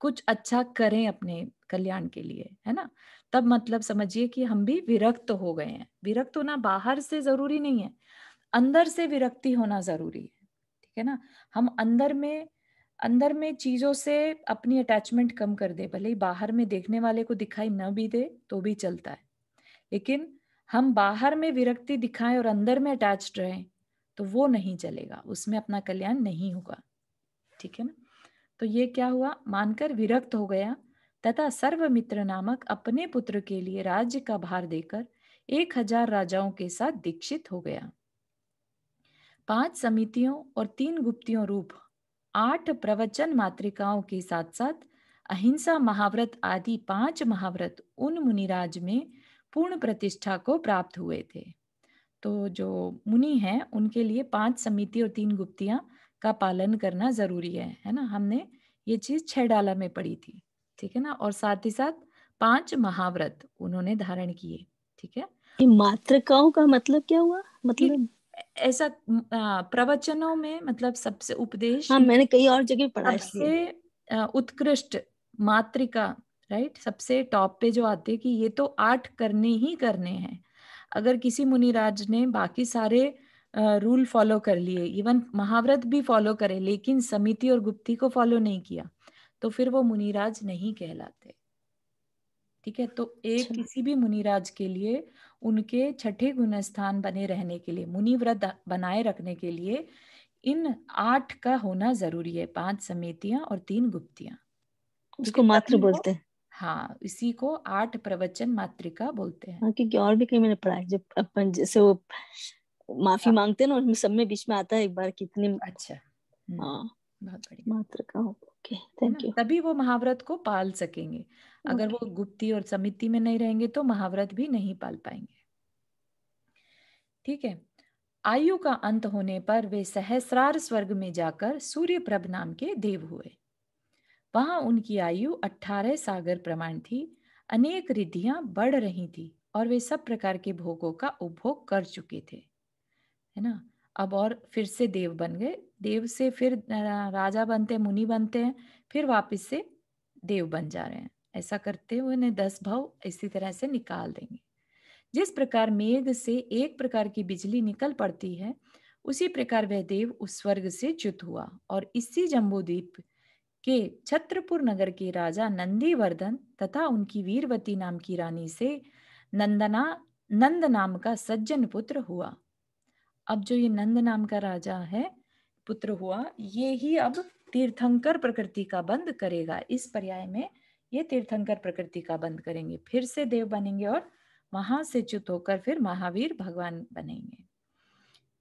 कुछ अच्छा करें अपने कल्याण के लिए, है ना, तब मतलब समझिए कि हम भी विरक्त हो गए हैं। विरक्त होना बाहर से जरूरी नहीं है, अंदर से विरक्ति होना जरूरी है। ठीक है ना, हम अंदर में चीजों से अपनी अटैचमेंट कम कर दे, भले ही बाहर में देखने वाले को दिखाई न भी दे तो भी चलता है, लेकिन हम बाहर में विरक्ति दिखाएं और अंदर में अटैच्ड रहें तो वो नहीं चलेगा, उसमें अपना कल्याण नहीं होगा। ठीक है ना, तो ये क्या हुआ, मानकर विरक्त हो गया तथा सर्वमित्र नामक अपने पुत्र के लिए राज्य का भार देकर 1000 राजाओं के साथ दीक्षित हो गया। 5 समितियों और 3 गुप्तियों रूप 8 प्रवचन मातृकाओं के साथ साथ अहिंसा महाव्रत आदि 5 महाव्रत उन मुनिराज में पूर्ण प्रतिष्ठा को प्राप्त हुए थे। तो जो मुनि हैं उनके लिए 5 समिति और 3 गुप्तियां का पालन करना जरूरी है ना। हमने ये चीज 6 डाला में पढ़ी थी, ठीक है ना। और साथ ही साथ 5 महाव्रत उन्होंने धारण किए। ठीक है, ये मातृकाओं का मतलब क्या हुआ, मतलब ऐसा प्रवचनों में मतलब सबसे उपदेश, हाँ मैंने कई और जगह पढ़ा सबसे उत्कृष्ट मातृका, राइट, सबसे टॉप पे जो आते कि ये तो 8 करने ही करने हैं। अगर किसी मुनिराज ने बाकी सारे रूल फॉलो कर लिए, इवन महाव्रत भी फॉलो करे, लेकिन समिति और गुप्ती को फॉलो नहीं किया, तो फिर वो मुनिराज नहीं कहलाते। ठीक है, तो एक किसी भी मुनिराज के लिए उनके छठे गुण स्थान बने रहने के लिए, मुनि व्रत बनाए रखने के लिए इन 8 का होना जरूरी है, 5 समितियां और 3 गुप्तियां। उसको मात्र बोलते हैं। हाँ, इसी को 8 प्रवचन मातृका बोलते हैं। हाँ, क्योंकि और भी कहीं मैंने पढ़ा है, जब अपन जैसे वो माफी मांगते हैं ना, उसमें सब में बीच में आता है एक बार कितने। अच्छा, हाँ, बहुत बढ़िया, मातृका। Okay, thank you. तभी वो महाव्रत को पाल सकेंगे। अगर वो गुप्ती और समिति में नहीं रहेंगे तो महाव्रत भी नहीं पाल पाएंगे। ठीक है, आयु का अंत होने पर वे सहस्रार स्वर्ग में जाकर सूर्यप्रभ नाम के देव हुए। वहां उनकी आयु 18 सागर प्रमाण थी। अनेक रिद्धियां बढ़ रही थी और वे सब प्रकार के भोगों का उपभोग कर चुके थे, है ना। अब और फिर से देव बन गए, देव से फिर राजा बनते हैं, मुनि बनते हैं, फिर वापस से देव बन जा रहे हैं। ऐसा करते हुए उन्हें 10 भाव इसी तरह से निकाल देंगे। जिस प्रकार मेघ से एक प्रकार की बिजली निकल पड़ती है, उसी प्रकार वह देव उस स्वर्ग से च्युत हुआ और इसी जम्बूद्वीप के छत्रपुर नगर के राजा नंदीवर्धन तथा उनकी वीरवती नाम की रानी से नंद नाम का सज्जन पुत्र हुआ। अब जो ये नंद नाम का राजा है, पुत्र हुआ, ये ही अब तीर्थंकर प्रकृति का बंध करेगा। इस पर्याय में ये तीर्थंकर प्रकृति का बंध करेंगे, फिर से देव बनेंगे और वहां से च्युत होकर फिर महावीर भगवान बनेंगे।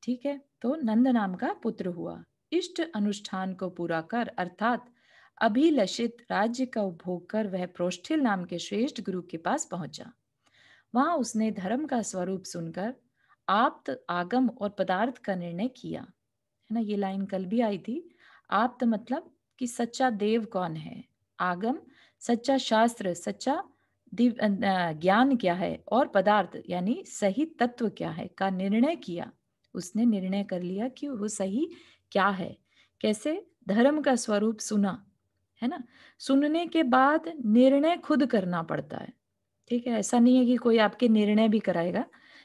ठीक है, तो नंद नाम का पुत्र हुआ। इष्ट अनुष्ठान को पूरा कर अर्थात अभिलषित राज्य का उपभोग कर वह प्रोष्ठिल नाम के श्रेष्ठ गुरु के पास पहुंचा। वहां उसने धर्म का स्वरूप सुनकर आप्त, आगम और पदार्थ का निर्णय किया। है ना, ये लाइन कल भी आई थी। आप्त मतलब कि सच्चा देव कौन है, आगम सच्चा शास्त्र, सच्चा ज्ञान क्या है, और पदार्थ यानी सही तत्व क्या है का निर्णय किया। उसने निर्णय कर लिया कि वो सही क्या है। कैसे? धर्म का स्वरूप सुना, है ना। सुनने के बाद निर्णय खुद करना पड़ता है। ठीक है, ऐसा नहीं है कि कोई आपके निर्णय भी कराएगा,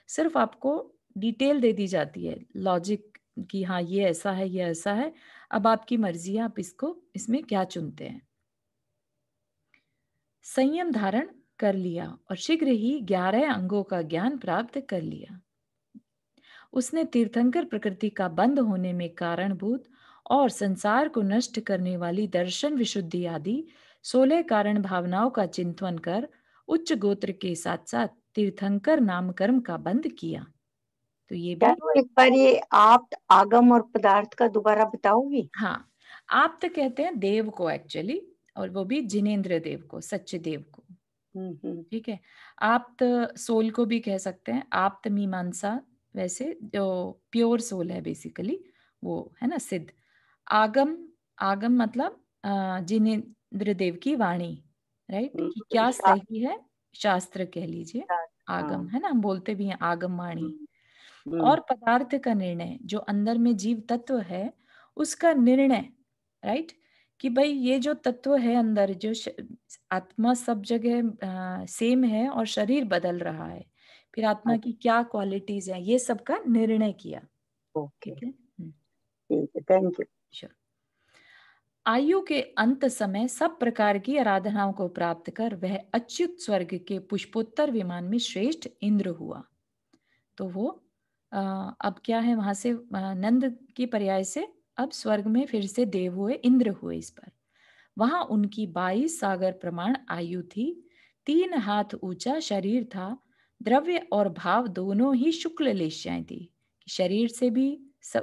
सिर्फ आपको डिटेल दे दी जाती है, लॉजिक कि हाँ ये ऐसा है, ये ऐसा है, अब आपकी मर्जी है, आप इसमें क्या चुनते हैं। संयम धारण कर लिया और शीघ्र ही 11 अंगों का ज्ञान प्राप्त कर लिया। उसने तीर्थंकर प्रकृति का बंद होने में कारणभूत और संसार को नष्ट करने वाली दर्शन विशुद्धि आदि 16 कारण भावनाओं का चिंतन कर उच्च गोत्र के साथ साथ तीर्थंकर नाम कर्म का बंद किया। तो ये भी एक बार ये आप्त, आगम और पदार्थ का दोबारा बताओगी? हाँ, आप्त कहते हैं देव को एक्चुअली, और वो भी जिनेंद्र देव को, सच्चे देव को। ठीक है, आप्त सोल को भी कह सकते हैं, आप्त मीमांसा, वैसे जो प्योर सोल है बेसिकली वो, है ना, सिद्ध। आगम, आगम मतलब जिनेंद्र देव की वाणी, राइट, कि क्या सही है, शास्त्र कह लीजिए, आगम, है ना, हम बोलते भी हैं आगम वाणी। और पदार्थ का निर्णय, जो अंदर में जीव तत्व है उसका निर्णय, राइट, कि भाई ये जो तत्व है अंदर, जो आत्मा सब जगह सेम है और शरीर बदल रहा है, फिर आत्मा की क्या क्वालिटीज हैं, ये सब का निर्णय किया। ठीक है, थैंक यू। श्योर। आयु के अंत समय सब प्रकार की आराधनाओं को प्राप्त कर वह अच्युत स्वर्ग के पुष्पोत्तर विमान में श्रेष्ठ इंद्र हुआ। तो वो अब क्या है, वहां से नंद की पर्याय से अब स्वर्ग में फिर से देव हुए, इंद्र हुए इस पर। वहां उनकी 22 सागर प्रमाण आयु थी, 3 हाथ ऊंचा शरीर था, द्रव्य और भाव दोनों ही शुक्ल लेश्याएं थी। शरीर से भी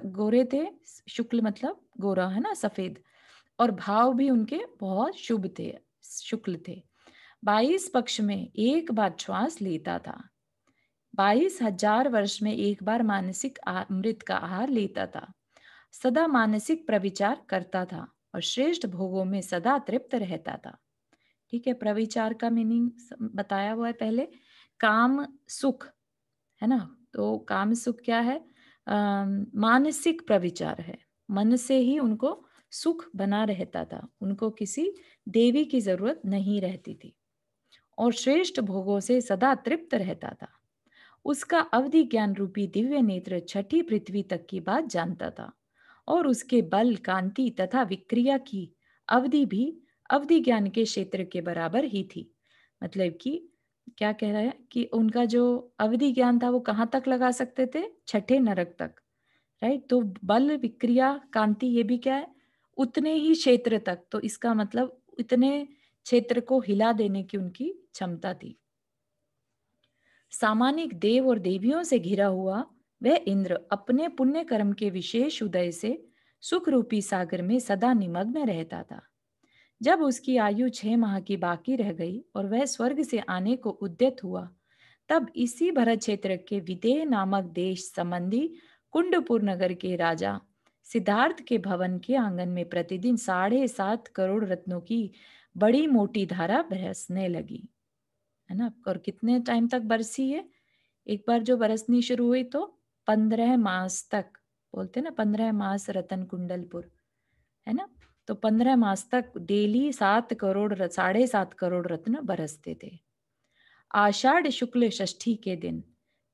गोरे थे, शुक्ल मतलब गोरा, है ना, सफेद, और भाव भी उनके बहुत शुभ थे, शुक्ल थे। 22 पक्ष में एक बार श्वास लेता था, 22,000 वर्ष में एक बार मानसिक अमृत का आहार लेता था, सदा मानसिक प्रविचार करता था और श्रेष्ठ भोगों में सदा तृप्त रहता था। ठीक है, प्रविचार का मीनिंग बताया हुआ है पहले, काम सुख, है ना। तो काम सुख क्या है? मानसिक प्रविचार है, मन से ही उनको सुख बना रहता था, उनको किसी देवी की जरूरत नहीं रहती थी, और श्रेष्ठ भोगों से सदा तृप्त रहता था। उसका अवधि ज्ञान रूपी दिव्य नेत्र छठी पृथ्वी तक की बात जानता था, और उसके बल, कांति तथा विक्रिया की अवधि भी अवधि ज्ञान के क्षेत्र के बराबर ही थी। मतलब कि क्या कह रहा है कि उनका जो अवधि ज्ञान था वो कहाँ तक लगा सकते थे? छठे नरक तक, राइट। तो बल, विक्रिया, कांति, ये भी क्या है? उतने ही क्षेत्र तक। तो इसका मतलब इतने क्षेत्र को हिला देने की उनकी क्षमता थी। सामानिक देव और देवियों से घिरा हुआ वह इंद्र अपने पुण्य कर्म के विशेष उदय से सुख रूपी सागर में सदा निमग्न रहता था। जब उसकी आयु 6 माह की बाकी रह गई और वह स्वर्ग से आने को उद्यत हुआ, तब इसी भरत क्षेत्र के विदेह नामक देश संबंधी कुंडपुर नगर के राजा सिद्धार्थ के भवन के आंगन में प्रतिदिन 7.5 करोड़ रत्नों की बड़ी मोटी धारा बरसने लगी, है ना। और कितने टाइम तक बरसी है? एक बार जो बरसनी शुरू हुई तो 15 मास तक, बोलते ना 15 मास रतन कुंडलपुर, है ना। तो 15 मास तक डेली 7.5 करोड़ रत्न बरसते थे। आषाढ़ शुक्ल षष्ठी के दिन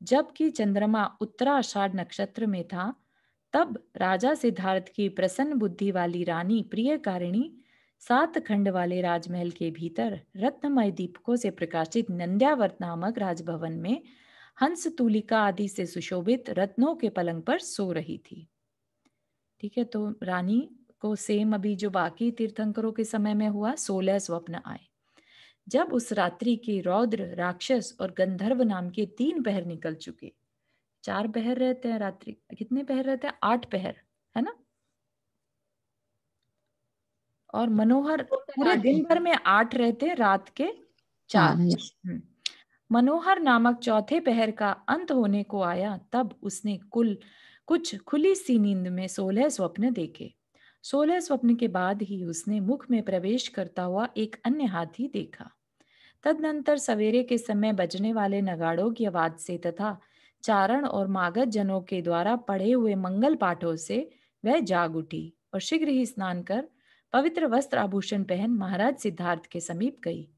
जबकि चंद्रमा उत्तराषाढ़ नक्षत्र में था, तब राजा सिद्धार्थ की प्रसन्न बुद्धि वाली रानी प्रियकारिणी 7 खंड वाले राजमहल के भीतर रत्नमय दीपकों से प्रकाशित नंद्यावर्त नामक राजभवन में हंस तूलिका आदि से सुशोभित रत्नों के पलंग पर सो रही थी। ठीक है, तो रानी को सेम अभी जो बाकी तीर्थंकरों के समय में हुआ 16 स्वप्न आए। जब उस रात्रि के रौद्र, राक्षस और गंधर्व नाम के 3 पहर निकल चुके। 4 पहर रहते हैं रात्रि, कितने पहर रहते हैं? 8 पहर, है ना। और मनोहर पूरे दिन भर में 8 रहते हैं, रात के 4। मनोहर नामक चौथे पहर का अंत होने को आया, तब उसने कुछ खुली सी नींद में 16 स्वप्न देखे। 16 स्वप्न के बाद ही उसने मुख में प्रवेश करता हुआ एक अन्य हाथी देखा। तदनंतर सवेरे के समय बजने वाले नगाड़ों की आवाज से तथा चारण और मागध जनों के द्वारा पढ़े हुए मंगल पाठों से वह जाग उठी और शीघ्र ही स्नान कर पवित्र वस्त्र आभूषण पहन महाराज सिद्धार्थ के समीप गई।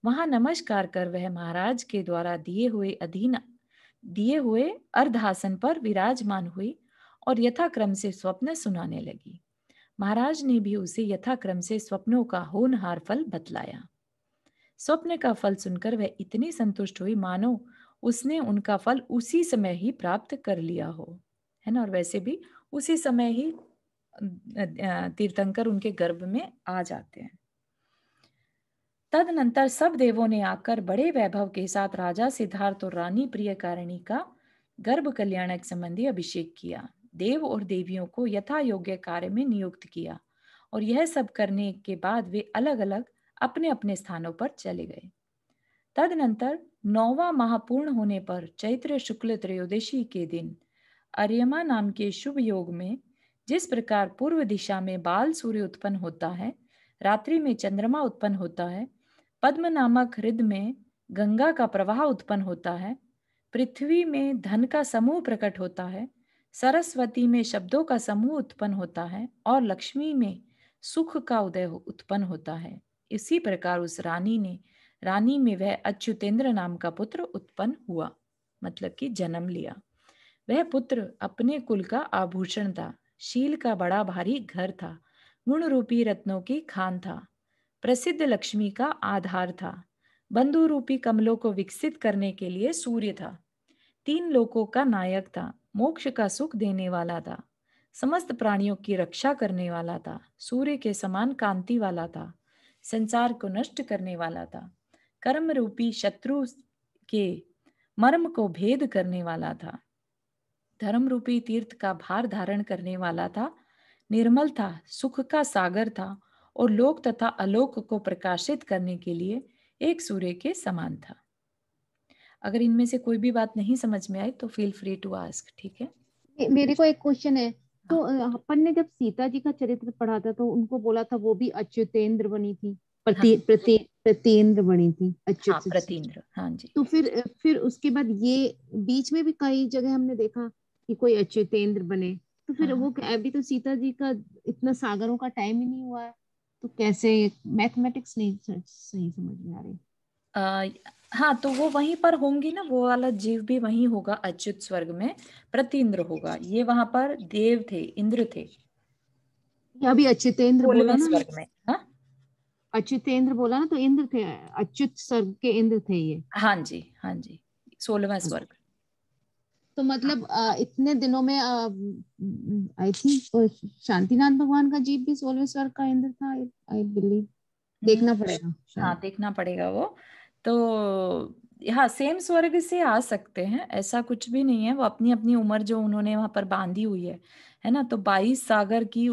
वहां नमस्कार कर वह महाराज के द्वारा दिए हुए अर्धासन पर विराजमान हुई और यथाक्रम से स्वप्न सुनाने लगी। महाराज ने भी उसे यथाक्रम से स्वप्नों का होनहार फल बतलाया। स्वप्न का फल सुनकर वह इतनी संतुष्ट हुई मानो उसने उनका फल उसी समय ही प्राप्त कर लिया हो, है ना। और वैसे भी उसी समय ही तीर्थंकर उनके गर्भ में आ जाते हैं। तदनंतर सब देवों ने आकर बड़े वैभव के साथ राजा सिद्धार्थ और रानी प्रियकारिणी का गर्भ कल्याणक संबंधी अभिषेक किया। देव और देवियों को यथा योग्य कार्य में नियुक्त किया और यह सब करने के बाद वे अलग अलग अपने अपने स्थानों पर चले गए। तदनंतर 9वां माह पूर्ण होने पर चैत्र शुक्ल त्रयोदशी के दिन अर्यमा नाम के शुभ योग में जिस प्रकार पूर्व दिशा में बाल सूर्य उत्पन्न होता है, रात्रि में चंद्रमा उत्पन्न होता है, पद्म नामक हृदय में गंगा का प्रवाह उत्पन्न होता है, पृथ्वी में धन का समूह प्रकट होता है, सरस्वती में शब्दों का समूह उत्पन्न होता है और लक्ष्मी में सुख का उदय उत्पन्न होता है, इसी प्रकार उस रानी में वह अच्युतेंद्र नाम का पुत्र उत्पन्न हुआ, मतलब कि जन्म लिया। वह पुत्र अपने कुल का आभूषण था, शील का बड़ा भारी घर था, गुण रूपी रत्नों की खान था, प्रसिद्ध लक्ष्मी का आधार था, बंधु रूपी कमलों को विकसित करने के लिए सूर्य था, 3 लोकों का नायक था, मोक्ष का सुख देने वाला था, समस्त प्राणियों की रक्षा करने वाला था, सूर्य के समान कांति वाला था, संसार को नष्ट करने वाला था, कर्म रूपी शत्रु के मर्म को भेद करने वाला था, धर्म रूपी तीर्थ का भार धारण करने वाला था, निर्मल था, सुख का सागर था और लोक तथा अलोक को प्रकाशित करने के लिए एक सूर्य के समान था। अगर इनमें से कोई भी बात नहीं समझ में आई तो फील फ्री टू आस्क। ठीक है, मेरे को एक क्वेश्चन है। तो अपन ने जब सीता जी का चरित्र पढ़ा था तो उनको बोला था वो भी अच्युतेंद्र बनी थी, प्रतेंद्र बनी थी, अच्युत प्रतेंद्र। हाँ जी। तो फिर उसके बाद ये बीच में भी कई जगह हमने देखा कि कोई अच्युतेंद्र बने, तो फिर वो अभी तो सीता जी का इतना सागरों का टाइम ही नहीं हुआ है, तो कैसे? मैथमेटिक्स नहीं सही समझ में आ रही। हाँ, तो वो वहीं पर होंगी ना, वो वाला जीव भी वहीं होगा, अच्युत स्वर्ग में प्रतीन्द्र होगा। ये वहां पर देव थे, इंद्र थे। अभी अच्युतेंद्र बोला ना स्वर्ग में। हाँ, अच्युतेंद्र बोला ना, तो इंद्र थे, अच्युत स्वर्ग के इंद्र थे ये। हाँ जी, हाँ जी, 16वां स्वर्ग। तो मतलब इतने दिनों में आई थिंक शांतिनाथ भगवान का जीव भी 16वें स्वर्ग का इंद्र था, आई बिलीव। देखना पड़ेगा। हाँ, देखना पड़ेगा वो। तो हाँ, सेम स्वर्ग से आ सकते हैं, ऐसा कुछ भी नहीं है। वो अपनी अपनी उम्र जो उन्होंने वहां पर बांधी हुई है ना, तो 22 सागर की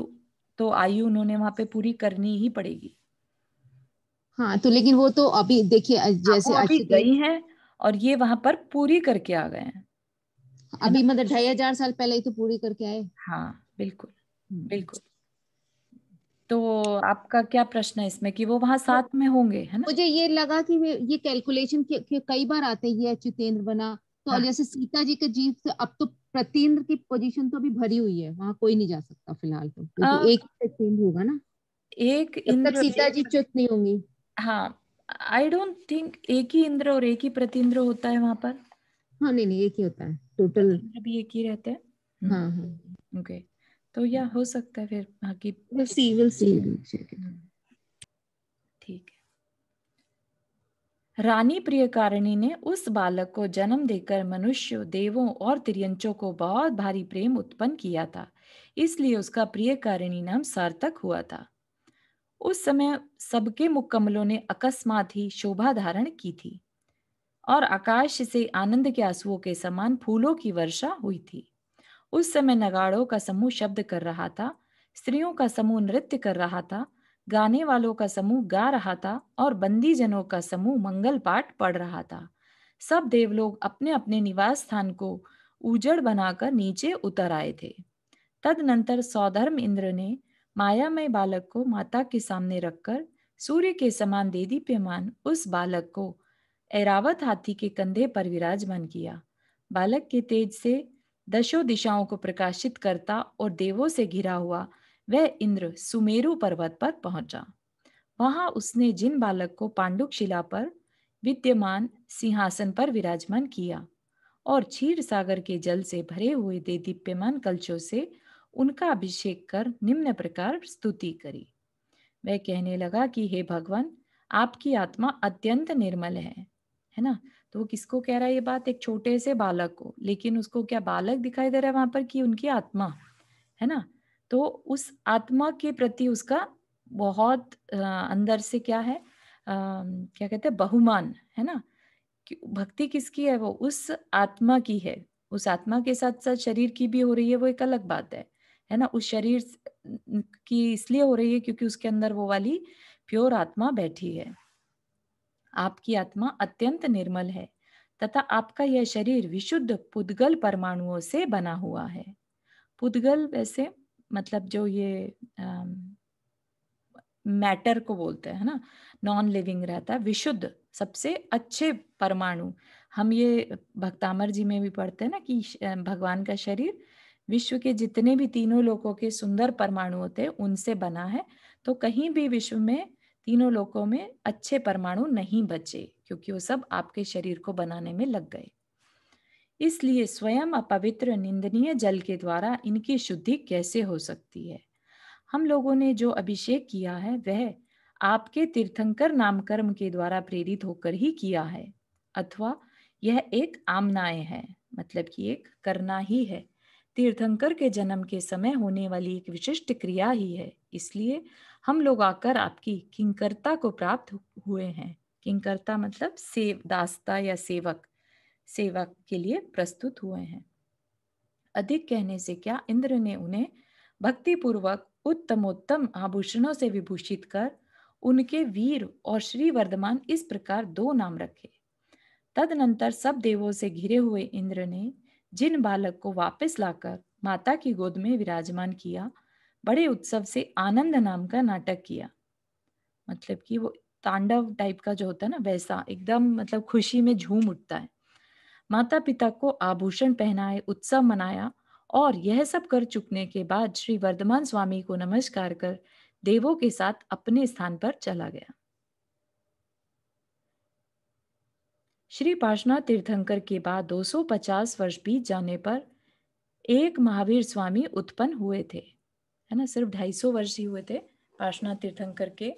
तो आयु उन्होंने वहां पे पूरी करनी ही पड़ेगी। हाँ, तो लेकिन वो तो अभी देखिए जैसे अभी गई हैं और ये वहां पर पूरी करके आ गए हैं अभी, मतलब 2500 साल पहले ही तो पूरी करके आए। हाँ, बिल्कुल बिल्कुल। तो आपका क्या प्रश्न है इसमें कि वो वहां साथ में होंगे, है ना? मुझे ये लगा कि ये कैलकुलेशन कई बार आते हैं, ये अच्युतेंद्र बना तो हाँ। जैसे सीता जी के जीव से अब तो प्रतीन्द्र की पोजीशन तो अभी भरी हुई है, वहां कोई नहीं जा सकता फिलहाल, तो एक ही चेंज होगा ना। एक तब तक इंद्र, सीता जी च्युत नहीं होंगी। हाँ, आई डोंट थिंक एक ही इंद्र और एक ही प्रतींद्र होता है वहां पर। हाँ नहीं नहीं, एक ही होता है टोटल। इंद्र भी एक ही रहते हैं। हाँ हाँ, ओके, तो या हो सकता है फिर बाकी। we'll see. ठीक है। रानी प्रियकारिणी ने उस बालक को जन्म देकर मनुष्यों, देवों और तिर्यंचों को बहुत भारी प्रेम उत्पन्न किया था, इसलिए उसका प्रियकारिणी नाम सार्थक हुआ था। उस समय सबके मुकम्मलों ने अकस्मात ही शोभा धारण की थी और आकाश से आनंद के आंसुओं के समान फूलों की वर्षा हुई थी। उस समय नगाड़ों का समूह शब्द कर रहा था, स्त्रियों का समूह नृत्य कर रहा था, गाने वालों का समूह गा रहा था और बंदी जनों का समूह मंगल पाठ पढ़ रहा था। सब देवलोग अपने अपने निवास स्थान को उजड़ बनाकर नीचे उतर आए थे। तदनंतर सौधर्म इंद्र ने मायामय बालक को माता के सामने रखकर सूर्य के समान देदीप्यमान उस बालक को ऐरावत हाथी के कंधे पर विराजमान किया। बालक के तेज से दशों दिशाओं को प्रकाशित करता और देवों से घिरा हुआ वह इंद्र सुमेरु पर्वत पर पहुंचा। वहां उसने जिन बालक को पांडुक शिला पर विद्यमान सिंहासन पर विराजमान किया और क्षीर सागर के जल से भरे हुए देदीप्यमान कलशों से उनका अभिषेक कर निम्न प्रकार स्तुति करी। वह कहने लगा कि हे भगवान, आपकी आत्मा अत्यंत निर्मल है ना। तो वो किसको कह रहा है ये बात? एक छोटे से बालक को, लेकिन उसको क्या बालक दिखाई दे रहा है वहां पर कि उनकी आत्मा, है ना। तो उस आत्मा के प्रति उसका बहुत अंदर से क्या है, क्या कहते हैं, बहुमान, है ना। भक्ति किसकी है? वो उस आत्मा की है। उस आत्मा के साथ साथ शरीर की भी हो रही है, वो एक अलग बात है ना। उस शरीर की इसलिए हो रही है क्योंकि उसके अंदर वो वाली प्योर आत्मा बैठी है। आपकी आत्मा अत्यंत निर्मल है तथा आपका यह शरीर विशुद्ध पुद्गल परमाणुओं से बना हुआ है। पुद्गल वैसे मतलब जो ये मैटर को बोलते हैं ना, नॉन लिविंग रहता है, विशुद्ध सबसे अच्छे परमाणु। हम ये भक्तामर जी में भी पढ़ते हैं ना कि भगवान का शरीर विश्व के जितने भी तीनों लोकों के सुंदर परमाणु होते हैं उनसे बना है। तो कहीं भी विश्व में तीनों लोकों में अच्छे परमाणु नहीं बचे क्योंकि वो सब आपके शरीर को बनाने में लग गए। इसलिए स्वयं अपवित्र निंदनीय जल के द्वारा इनकी शुद्धि कैसे हो सकती है? हम लोगों ने जो अभिषेक किया है वह आपके तीर्थंकर नामकर्म के द्वारा प्रेरित होकर ही किया है, अथवा यह एक आमनाय है, मतलब कि एक करना ही है। तीर्थंकर के जन्म के समय होने वाली एक विशिष्ट क्रिया ही है। इसलिए हम लोग आकर आपकी किंकरता को प्राप्त हुए हैं। किंकरता मतलब दासता या सेवक, सेवक के लिए प्रस्तुत हुए हैं। अधिक कहने से क्या, इंद्र ने उन्हें भक्ति पूर्वक उत्तमोत्तम आभूषणों से विभूषित कर उनके वीर और श्री वर्धमान इस प्रकार दो नाम रखे। तदनंतर सब देवों से घिरे हुए इंद्र ने जिन बालक को वापस लाकर माता की गोद में विराजमान किया, बड़े उत्सव से आनंद नाम का नाटक किया। मतलब कि वो तांडव टाइप का जो होता है ना, वैसा एकदम मतलब खुशी में झूम उठता है। माता पिता को आभूषण पहनाए, उत्सव मनाया और यह सब कर चुकने के बाद श्री वर्धमान स्वामी को नमस्कार कर देवों के साथ अपने स्थान पर चला गया। श्री पार्श्वनाथ तीर्थंकर के बाद 250 वर्ष बीत जाने पर एक महावीर स्वामी उत्पन्न हुए थे, है ना। सिर्फ 250 वर्ष ही हुए थे पार्श्वनाथ तीर्थंकर के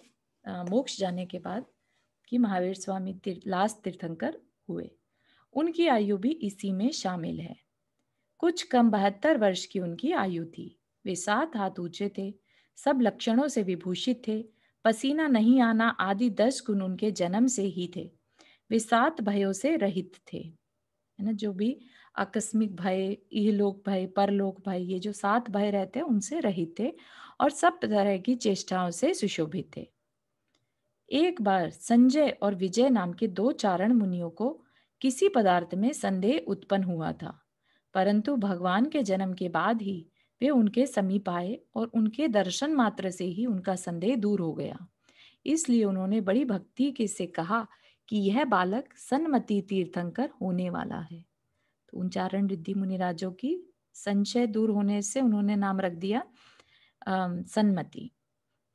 मोक्ष जाने के बाद कि महावीर स्वामी लास्ट तीर्थंकर हुए। उनकी आयु भी इसी में शामिल है। कुछ कम 72 वर्ष की उनकी आयु थी। वे 7 हाथ ऊंचे थे, सब लक्षणों से विभूषित थे। पसीना नहीं आना आदि 10 गुण उनके जन्म से ही थे। वे 7 भयों से रहित थे, है ना। जो भी आकस्मिक भय, इहलोक भय, परलोक भय, ये जो 7 भय रहते हैं उनसे रहित थे और सब तरह की चेष्टाओं से सुशोभित थे। एक बार संजय और विजय नाम के 2 चारण मुनियों को किसी पदार्थ में संदेह उत्पन्न हुआ था, परंतु भगवान के जन्म के बाद ही वे उनके समीप आए और उनके दर्शन मात्र से ही उनका संदेह दूर हो गया। इसलिए उन्होंने बड़ी भक्ति के से कहा कि यह बालक सन्मति तीर्थंकर होने वाला है। तो उन चारण रिद्धि मुनिराजों की संशय दूर होने से उन्होंने नाम रख दिया सन्मति,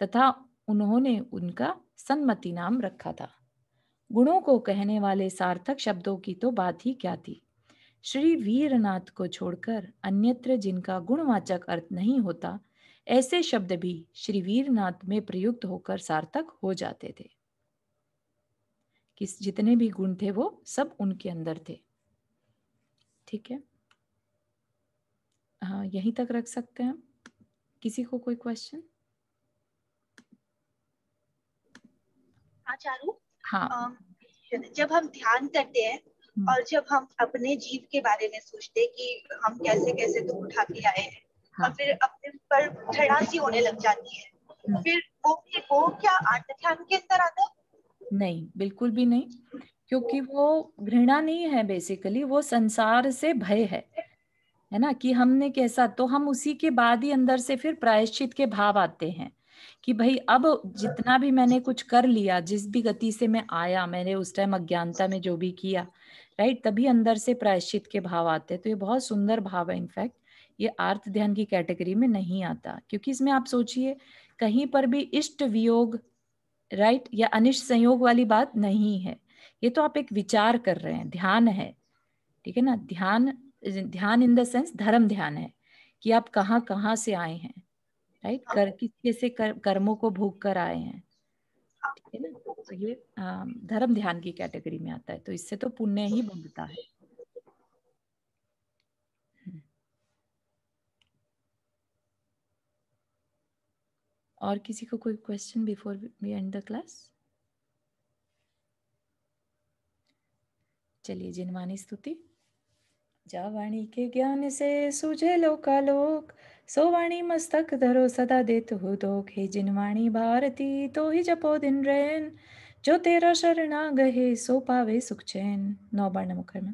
तथा उन्होंने उनका सन्मति नाम रखा था। गुणों को कहने वाले सार्थक शब्दों की तो बात ही क्या थी। श्री वीरनाथ को छोड़कर अन्यत्र जिनका गुणवाचक अर्थ नहीं होता, ऐसे शब्द भी श्री वीरनाथ में प्रयुक्त होकर सार्थक हो जाते थे। किस जितने भी गुण थे वो सब उनके अंदर थे। ठीक है, हाँ यहीं तक रख सकते हैं। किसी को कोई क्वेश्चन? हाँ चारू, हाँ, जब हम ध्यान करते हैं और जब हम अपने जीव के बारे में सोचते हैं कि हम कैसे कैसे दुख उठा के आए हैं, हाँ, और फिर अपने पर घृणा सी होने लग जाती है, फिर वो क्या आत्म ध्यान के अंदर आता है? नहीं, बिल्कुल भी नहीं, क्योंकि वो घृणा नहीं है, बेसिकली वो संसार से भय है ना, कि हमने कैसा, तो हम उसी के बाद ही अंदर से फिर प्रायश्चित के भाव आते हैं कि भाई अब जितना भी मैंने कुछ कर लिया, जिस भी गति से मैं आया, मैंने उस टाइम अज्ञानता में जो भी किया, राइट, तभी अंदर से प्रायश्चित के भाव आते हैं। तो ये बहुत सुंदर भाव है। इनफैक्ट ये आर्त ध्यान की कैटेगरी में नहीं आता, क्योंकि इसमें आप सोचिए कहीं पर भी इष्ट वियोग, राइट, या अनिष्ट संयोग वाली बात नहीं है। ये तो आप एक विचार कर रहे हैं, ध्यान है, ठीक है ना। ध्यान इन द सेंस धर्म ध्यान है कि आप कहाँ कहाँ से आए हैं, राइट, किस से कर्मों को भोग कर आए हैं, ठीक है ना। तो ये धर्म ध्यान की कैटेगरी में आता है, तो इससे तो पुण्य ही बनता है। और किसी को कोई question before we end the class? चलिए, जिनवानी स्तुति। जा वाणी के ज्ञान से सूझे लोकालोक, सो वाणी मस्तक धरो सदा देत हो दोख। हे जिनवाणी भारती तो ही जपो दिन रैन, जो तेरा शरणा गहे सो पावे सुख चैन। 9 बार नमो में।